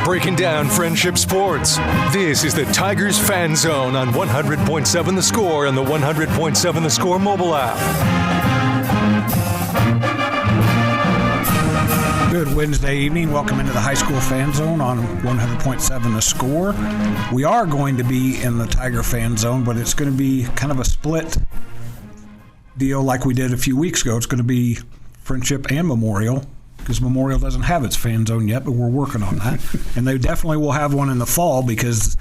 Breaking down Friendship sports. This is the Tigers Fan Zone on 100.7 The Score and the 100.7 The Score mobile app. Good Wednesday evening. Welcome into the High School Fan Zone on 100.7 The Score. We are going to be in the Tiger Fan Zone, but it's going to be kind of a split deal like we did a few weeks ago. It's going to be Friendship and Memorial, because Memorial doesn't have its fan zone yet, but we're working on that. And they definitely will have one in the fall, because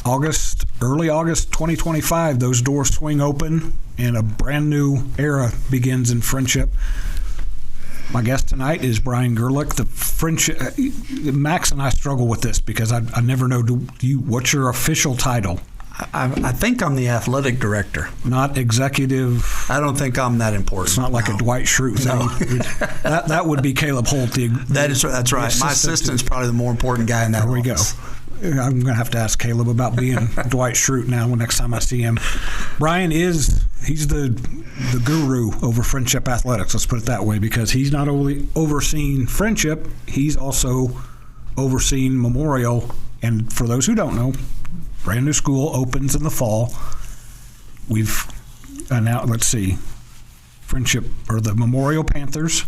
early August 2025, those doors swing open and a brand new era begins in Friendship. My guest tonight is Bryan Gerlich. The Friendship, Max and I struggle with this because I never know, what's your official title? I think I'm the athletic director. Not executive. I don't think I'm that important. It's not like a Dwight Schrute. No. that would be Caleb Holt. That's right. My assistant's probably the more important guy in that office. There we go. I'm going to have to ask Caleb about being Dwight Schrute now next time I see him. Bryan he's the guru over Friendship athletics, let's put it that way, because he's not only overseeing Friendship, he's also overseeing Memorial. And for those who don't know, brand new school opens in the fall. We've now, let's see, Friendship, or the Memorial Panthers,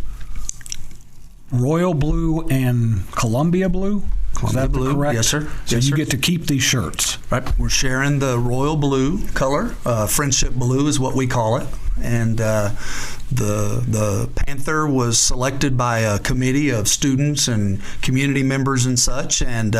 Royal Blue and Columbia Blue. Is that blue? Correct? Yes, sir. So yes, you sir. get to keep these shirts. Right. We're sharing the royal blue color. Friendship blue is what we call it. And the Panther was selected by a committee of students and community members and such. And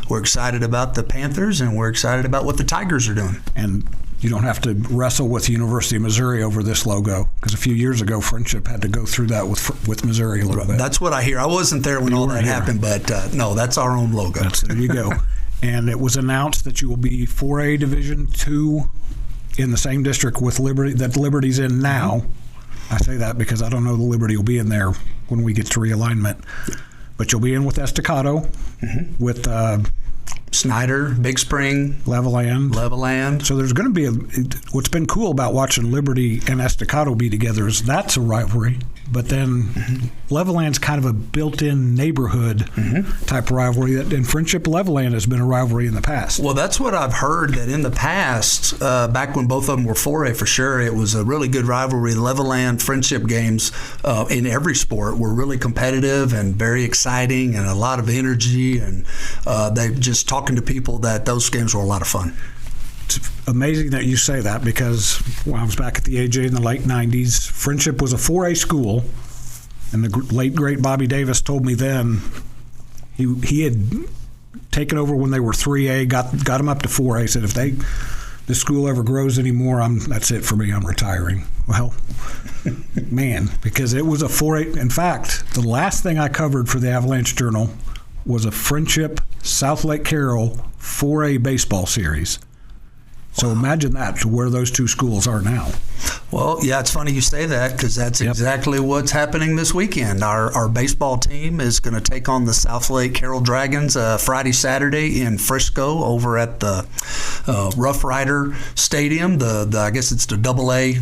we're excited about the Panthers, and we're excited about what the Tigers are doing. And you don't have to wrestle with the University of Missouri over this logo, because a few years ago, Friendship had to go through that with Missouri a little bit. That's what I hear. I wasn't there when all that happened, but no, that's our own logo. There you go. And it was announced that you will be 4A Division II in the same district with Liberty that Liberty's in now. I say that because I don't know the Liberty will be in there when we get to realignment. But you'll be in with Estacado, with Snyder, Big Spring, Leveland. So there's going to be what's been cool about watching Liberty and Estacado be together is that's a rivalry. But then Leveland's kind of a built-in neighborhood type rivalry. And Friendship Leveland has been a rivalry in the past. Well, that's what I've heard, that in the past, back when both of them were 4A for sure, it was a really good rivalry. Leveland Friendship games in every sport were really competitive and very exciting and a lot of energy. And they just talking to people that those games were a lot of fun. It's amazing that you say that, because when I was back at the AJ in the late 90s, Friendship was a 4A school, and the late, great Bobby Davis told me then he had taken over when they were 3A, got them up to 4A, said if the school ever grows anymore, that's it for me, I'm retiring. Well, man, because it was a 4A. In fact, the last thing I covered for the Avalanche Journal was a Friendship South Lake Carroll 4A baseball series. So imagine that, to where those two schools are now. Well, yeah, it's funny you say that, because that's exactly what's happening this weekend. Our baseball team is going to take on the South Lake Carroll Dragons Friday, Saturday in Frisco over at the Rough Rider Stadium. I guess it's the AA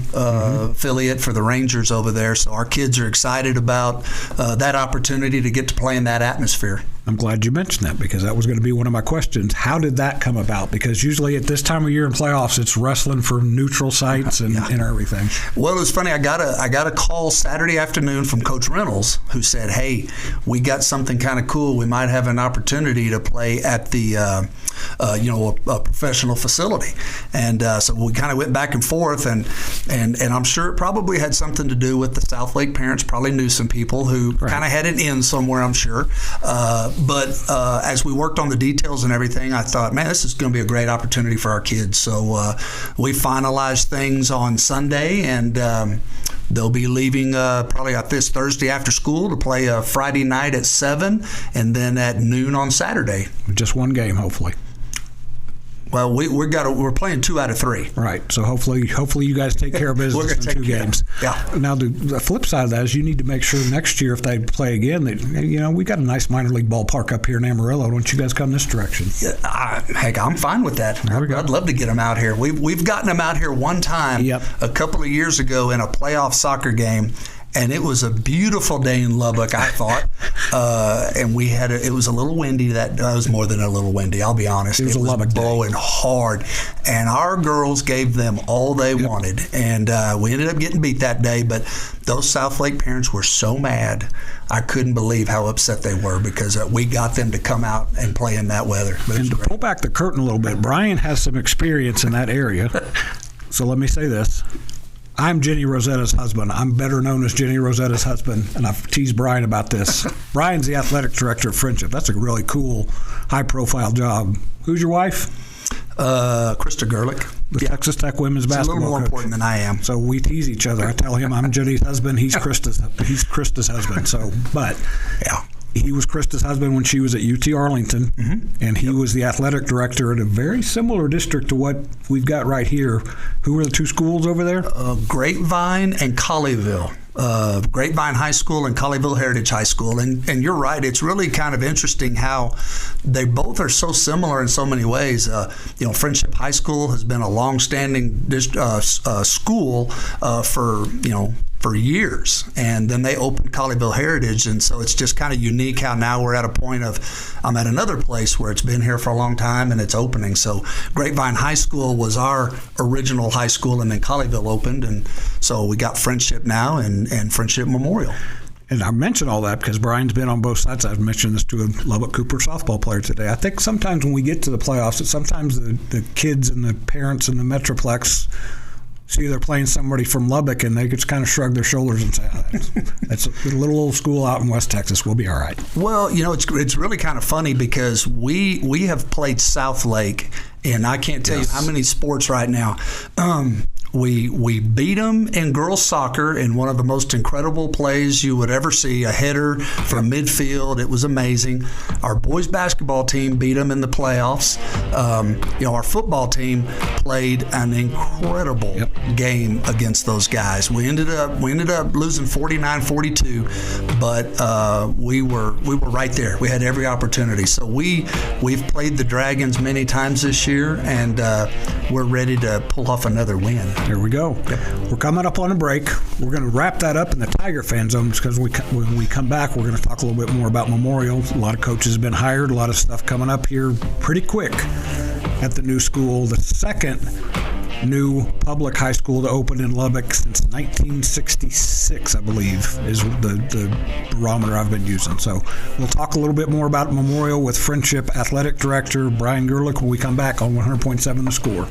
affiliate for the Rangers over there. So our kids are excited about that opportunity to get to play in that atmosphere. I'm glad you mentioned that, because that was going to be one of my questions. How did that come about? Because usually at this time of year in playoffs, it's wrestling for neutral sites and everything. Well, it was funny. I got a call Saturday afternoon from Coach Reynolds, who said, "Hey, we got something kind of cool. We might have an opportunity to play at the a professional facility." And so we kind of went back and forth, and I'm sure it probably had something to do with the South Lake parents. Probably knew some people who kind of had it in somewhere, I'm sure. But as we worked on the details and everything, I thought, man, this is going to be a great opportunity for our kids. So we finalized things on Sunday, and they'll be leaving probably this Thursday after school to play Friday night at 7 and then at noon on Saturday. Just one game, hopefully. Well, we're playing 2 out of 3. Right. So hopefully you guys take care of business in 2 games. Yeah. Now the flip side of that is you need to make sure next year if they play again that we got a nice minor league ballpark up here in Amarillo. Don't you guys come this direction? Yeah, heck, I'm fine with that. There we go. I'd love to get them out here. We've gotten them out here one time a couple of years ago in a playoff soccer game. and it was a beautiful day in Lubbock, I thought. And we had it was a little windy. That was more than a little windy, I'll be honest. It was a Lubbock blowing day. Hard, and our girls gave them all they wanted, and we ended up getting beat that day. But those South Lake parents were so mad. I couldn't believe how upset they were because we got them to come out and play in that weather. And to pull back the curtain a little bit, Bryan has some experience in that area. So let me say this. I'm Jenny Rosetta's husband. I'm better known as Jenny Rosetta's husband, and I've teased Bryan about this. Bryan's the athletic director of Frenship. That's a really cool, high-profile job. Who's your wife? Krista Gerlich. The Texas Tech women's basketball coach. A little more important than I am. So we tease each other. I tell him I'm Jenny's husband. He's Krista's husband. So, but yeah. He was Krista's husband when she was at UT Arlington, and he was the athletic director at a very similar district to what we've got right here. Who were the two schools over there? Grapevine and Colleyville. Grapevine High School and Colleyville Heritage High School. And you're right, it's really kind of interesting how they both are so similar in so many ways. Frenship High School has been a long-standing school for years, and then they opened Colleyville Heritage, and so it's just kind of unique how now we're at a point of I'm at another place where it's been here for a long time and it's opening. So Grapevine High School was our original high school, and then Colleyville opened, and so we got Frenship now and Frenship Memorial. And I mention all that because Bryan's been on both sides. I've mentioned this to a Lubbock Cooper softball player today. I think sometimes when we get to the playoffs, sometimes the kids and the parents in the Metroplex see they're playing somebody from Lubbock, and they just kind of shrug their shoulders and say, that's a little old school out in West Texas. We'll be all right. Well, it's really kind of funny because we have played South Lake, and I can't tell you how many sports right now. We beat them in girls soccer in one of the most incredible plays you would ever see, a header from midfield. It was amazing. Our boys basketball team beat them in the playoffs. Our football team played an incredible game against those guys. We ended up losing 49-42, but we were right there. We had every opportunity. So we've played the Dragons many times this year, and we're ready to pull off another win. Here we go. Yep. We're coming up on a break. We're going to wrap that up in the Tiger fan zone because when we come back, we're going to talk a little bit more about Memorial. A lot of coaches have been hired, a lot of stuff coming up here pretty quick at the new school. The second new public high school to open in Lubbock since 1966, I believe, is the barometer I've been using. So we'll talk a little bit more about Memorial with Frenship Athletic Director Bryan Gerlich when we come back on 100.7 The Score.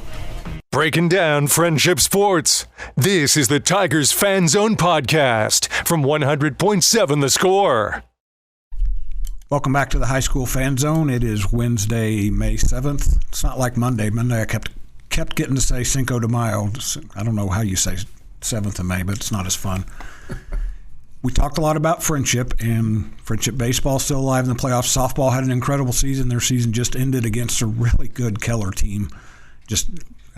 Breaking down Frenship Sports. This is the Tigers Fan Zone podcast from 100.7 The Score. Welcome back to the High School Fan Zone. It is Wednesday, May 7th. It's not like Monday. Monday I kept getting to say Cinco de Mayo. I don't know how you say 7th of May, but it's not as fun. We talked a lot about Frenship, and Frenship baseball still alive in the playoffs. Softball had an incredible season. Their season just ended against a really good Keller team.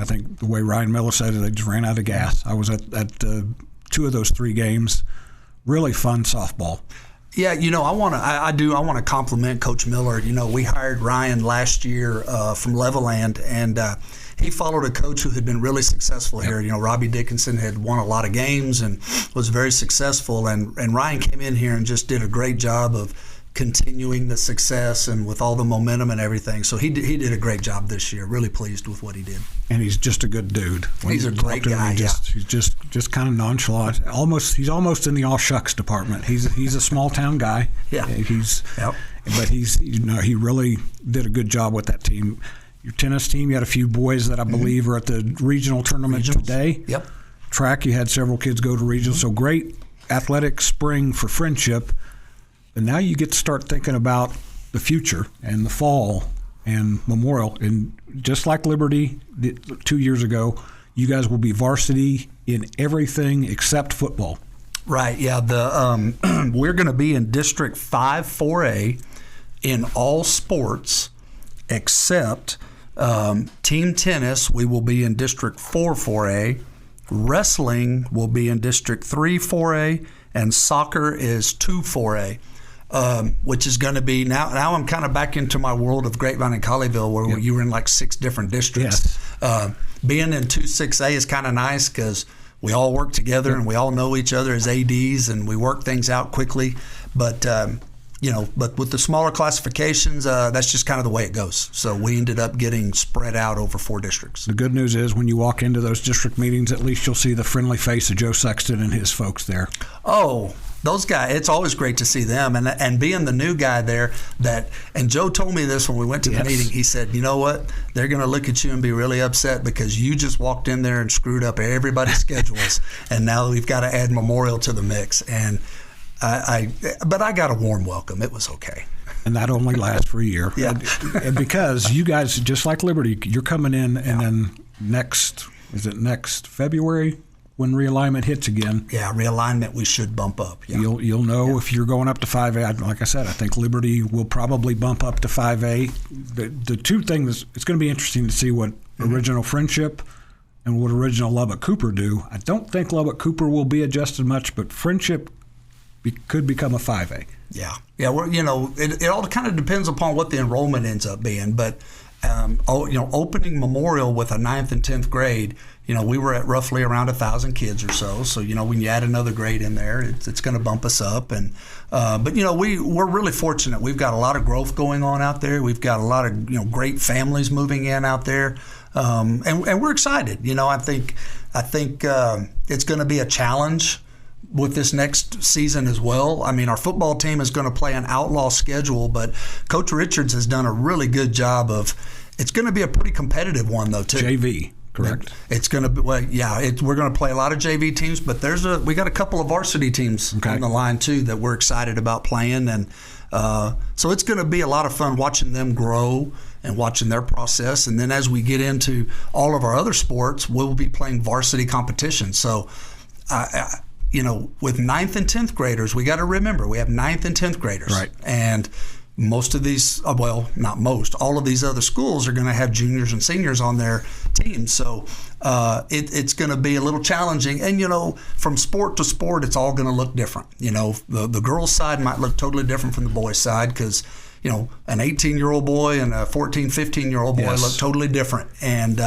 I think the way Ryan Miller said it, they just ran out of gas. I was at 2 of those 3 games. Really fun softball. Yeah, I want to compliment Coach Miller. We hired Ryan last year from Levelland, and he followed a coach who had been really successful here. Robbie Dickinson had won a lot of games and was very successful, and Ryan came in here and just did a great job of continuing the success and with all the momentum and everything. So he did a great job this year. Really pleased with what he did. And he's just a good dude. He's a great guy. He's just kind of nonchalant. He's almost in the all shucks department. He's a small town guy. Yeah. But he really did a good job with that team. Your tennis team, you had a few boys that I believe are at the regional tournament today. Yep. Track, you had several kids go to regional. So great athletic spring for Frenship. And now you get to start thinking about the future and the fall and Memorial. And just like Liberty 2 years ago, you guys will be varsity in everything except football. Right, yeah. We're going to be in District 5 4A in all sports except team tennis. We will be in District 4 4A. Wrestling will be in District 3 4A. And soccer is 2 4A. Which is going to be now I'm kind of back into my world of Grapevine and Colleyville where you were in like 6 different districts. Yes. Being in 2 6A is kind of nice because we all work together and we all know each other as ADs and we work things out quickly. But but with the smaller classifications, that's just kind of the way it goes. So we ended up getting spread out over 4 districts. The good news is when you walk into those district meetings, at least you'll see the friendly face of Joe Sexton and his folks there. Oh, those guys, it's always great to see them. And being the new guy there, and Joe told me this when we went to the meeting. He said, you know what? They're going to look at you and be really upset because you just walked in there and screwed up everybody's schedules. And now we've got to add Memorial to the mix. And but I got a warm welcome. It was okay. And that only lasts for a year. Yeah. And because you guys, just like Liberty, you're coming in and then next February when realignment hits again? Yeah, realignment we should bump up. Yeah. You'll know if you're going up to 5A. Like I said, I think Liberty will probably bump up to 5A. The two things, it's going to be interesting to see what original Friendship and what original Lubbock Cooper do. I don't think Lubbock Cooper will be adjusted much, but Friendship could become a 5A. Yeah. It all kind of depends upon what the enrollment ends up being. But opening Memorial with a 9th and 10th grade, we were at roughly around 1,000 kids or so. So when you add another grade in there, it's going to bump us up. And but we're really fortunate. We've got a lot of growth going on out there. We've got a lot of great families moving in out there, and we're excited. I think it's going to be a challenge with this next season as well. I mean, our football team is going to play an outlaw schedule, but Coach Richards has done a really good job of. It's going to be a pretty competitive one though too. JV. Correct. It's going to be we're going to play a lot of JV teams, but we got a couple of varsity teams on the line too that we're excited about playing, and so it's going to be a lot of fun watching them grow and watching their process. And then as we get into all of our other sports, we'll be playing varsity competition. So, with 9th and 10th graders, we got to remember we have 9th and 10th graders, right? And most of these, not most, all of these other schools are going to have juniors and seniors on their team. So it's going to be a little challenging. And, from sport to sport, it's all going to look different. The girls' side might look totally different from the boys' side because, an 18-year-old boy and a 14, 15-year-old boy look totally different. And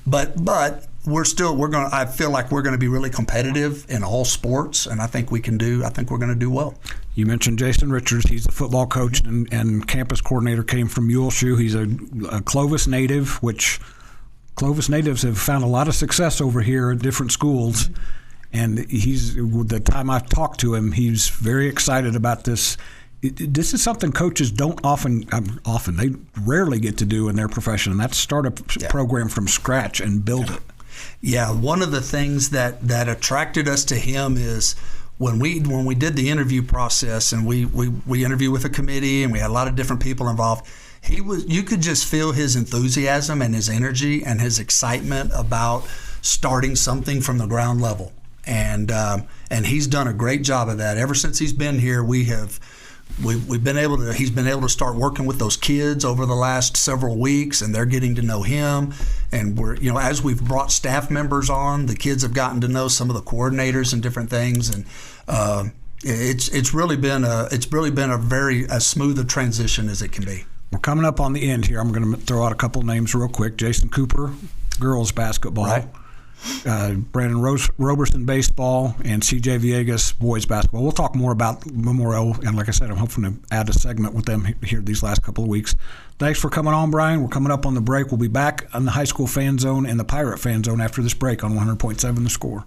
but I feel like we're going to be really competitive in all sports, and I think we're going to do well. You mentioned Jason Richards. He's the football coach and campus coordinator, came from Muleshoe. He's a Clovis native, which Clovis natives have found a lot of success over here at different schools. And the time I've talked to him, he's very excited about this. This is something coaches don't they rarely get to do in their profession, and that's start a program from scratch and build it. Yeah, one of the things that attracted us to him is when we did the interview process, and we interviewed with a committee and we had a lot of different people involved. You could just feel his enthusiasm and his energy and his excitement about starting something from the ground level, and he's done a great job of that. Ever since he's been here, he's been able to start working with those kids over the last several weeks, and they're getting to know him. And as we've brought staff members on, the kids have gotten to know some of the coordinators and different things, and it's really been a very as smooth a transition as it can be. We're coming up on the end here. I'm going to throw out a couple names real quick. Jason Cooper, girls basketball. Right. Brandon Roberson, baseball, and CJ Villegas, boys basketball. We'll talk more about Memorial, and like I said, I'm hoping to add a segment with them here these last couple of weeks. Thanks for coming on, Bryan. We're coming up on the break. We'll be back on the High School Fan Zone and the Pirate Fan Zone after this break on 100.7 The Score.